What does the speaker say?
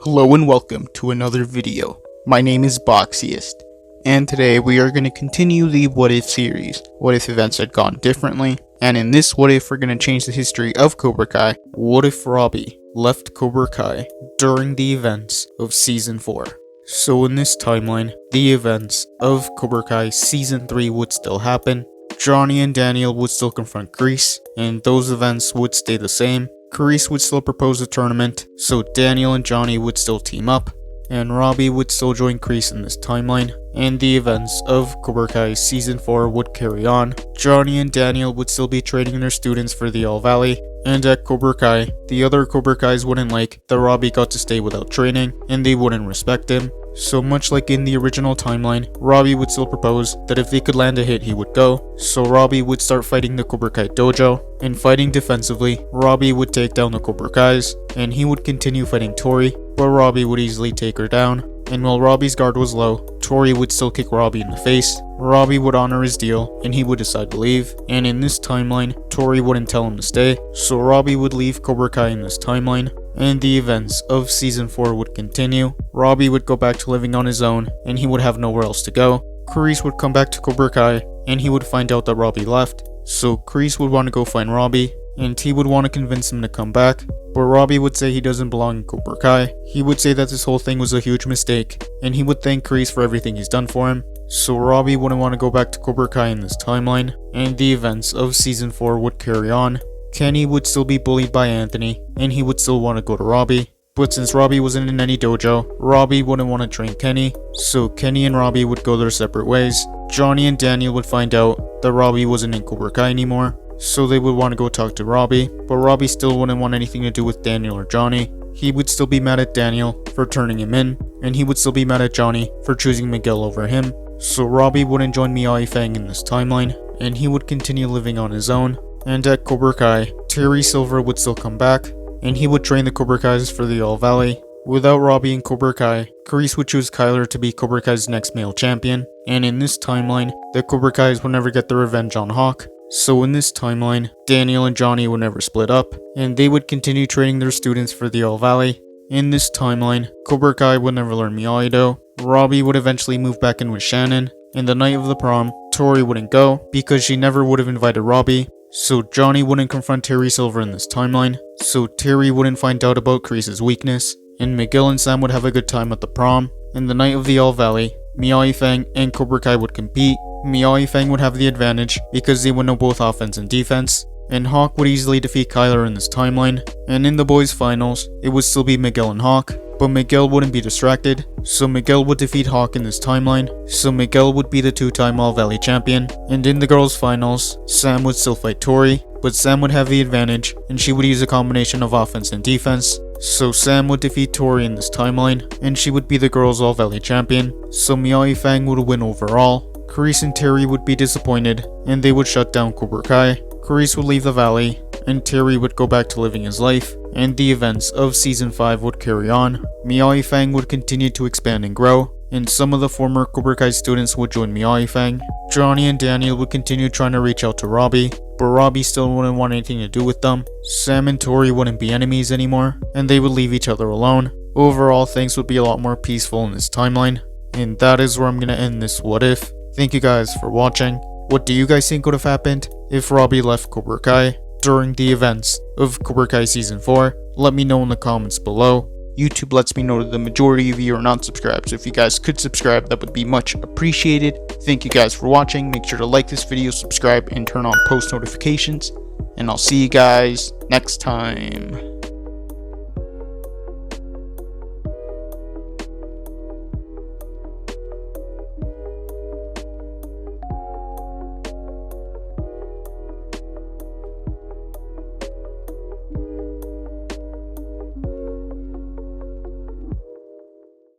Hello and welcome to another video. My name is Boxiest, and today we are going to continue the What If series. What if events had gone differently? And in this What If, we're going to change the history of Cobra Kai. What if Robby left Cobra Kai during the events of Season 4? So in this timeline, the events of Cobra Kai Season 3 would still happen. Johnny and Daniel would still confront Kreese, and those events would stay the same. Kreese would still propose a tournament, so Daniel and Johnny would still team up, and Robby would still join Kreese in this timeline, and the events of Cobra Kai Season 4 would carry on. Johnny and Daniel would still be training their students for the All Valley, and at Cobra Kai, the other Cobra Kais wouldn't like that Robby got to stay without training, and they wouldn't respect him. So much like in the original timeline, Robby would still propose that if they could land a hit, he would go. So Robby would start fighting the Cobra Kai dojo, and fighting defensively, Robby would take down the Cobra Kais, and he would continue fighting Tori, but Robby would easily take her down. And while Robby's guard was low, Tori would still kick Robby in the face. Robby would honor his deal, and he would decide to leave. And in this timeline, Tori wouldn't tell him to stay, so Robby would leave Cobra Kai in this timeline, and the events of Season 4 would continue. Robby would go back to living on his own, and he would have nowhere else to go. Kreese would come back to Cobra Kai, and he would find out that Robby left. So Kreese would want to go find Robby, and he would want to convince him to come back, but Robby would say he doesn't belong in Cobra Kai. He would say that this whole thing was a huge mistake, and he would thank Kreese for everything he's done for him. So Robby wouldn't want to go back to Cobra Kai in this timeline, and the events of Season 4 would carry on. Kenny would still be bullied by Anthony, and he would still want to go to Robby. But since Robby wasn't in any dojo, Robby wouldn't want to train Kenny, so Kenny and Robby would go their separate ways. Johnny and Daniel would find out that Robby wasn't in Cobra Kai anymore, so they would want to go talk to Robby, but Robby still wouldn't want anything to do with Daniel or Johnny. He would still be mad at Daniel for turning him in, and he would still be mad at Johnny for choosing Miguel over him. So Robby wouldn't join Miyagi Fang in this timeline, and he would continue living on his own. And at Cobra Kai, Terry Silver would still come back, and he would train the Cobra Kais for the All Valley. Without Robby in Cobra Kai, Kreese would choose Kyler to be Cobra Kai's next male champion, and in this timeline, the Cobra Kais would never get their revenge on Hawk. So in this timeline, Daniel and Johnny would never split up, and they would continue training their students for the All Valley. In this timeline, Cobra Kai would never learn Miyagi-Do. Robby would eventually move back in with Shannon, and the night of the prom, Tori wouldn't go because she never would have invited Robby. So Johnny wouldn't confront Terry Silver in this timeline, so Terry wouldn't find out about Kreese's weakness, and Miguel and Sam would have a good time at the prom. And the night of the All Valley, Miyagi Fang and Cobra Kai would compete. Miyagi Fang would have the advantage because they would know both offense and defense, and Hawk would easily defeat Kyler in this timeline. And in the boys finals, it would still be Miguel and Hawk, but Miguel wouldn't be distracted, so Miguel would defeat Hawk in this timeline, so Miguel would be the two-time All Valley champion. And in the girls finals, Sam would still fight Tori, but Sam would have the advantage, and she would use a combination of offense and defense. So Sam would defeat Tori in this timeline, and she would be the girls All Valley champion, so Miyagi Fang would win overall. Kreese and Terry would be disappointed, and they would shut down Cobra Kai. Kreese would leave the valley, and Terry would go back to living his life, and the events of Season 5 would carry on. Miyagi Fang would continue to expand and grow, and some of the former Cobra Kai students would join Miyagi Fang. Johnny and Daniel would continue trying to reach out to Robby, but Robby still wouldn't want anything to do with them. Sam and Tori wouldn't be enemies anymore, and they would leave each other alone. Overall, things would be a lot more peaceful in this timeline, and that is where I'm gonna end this What If. Thank you guys for watching. What do you guys think would have happened if Robby left Cobra Kai during the events of Cobra Kai Season 4? Let me know in the comments below. YouTube lets me know that the majority of you are not subscribed, so if you guys could subscribe, that would be much appreciated. Thank you guys for watching. Make sure to like this video, subscribe, and turn on post notifications. And I'll see you guys next time.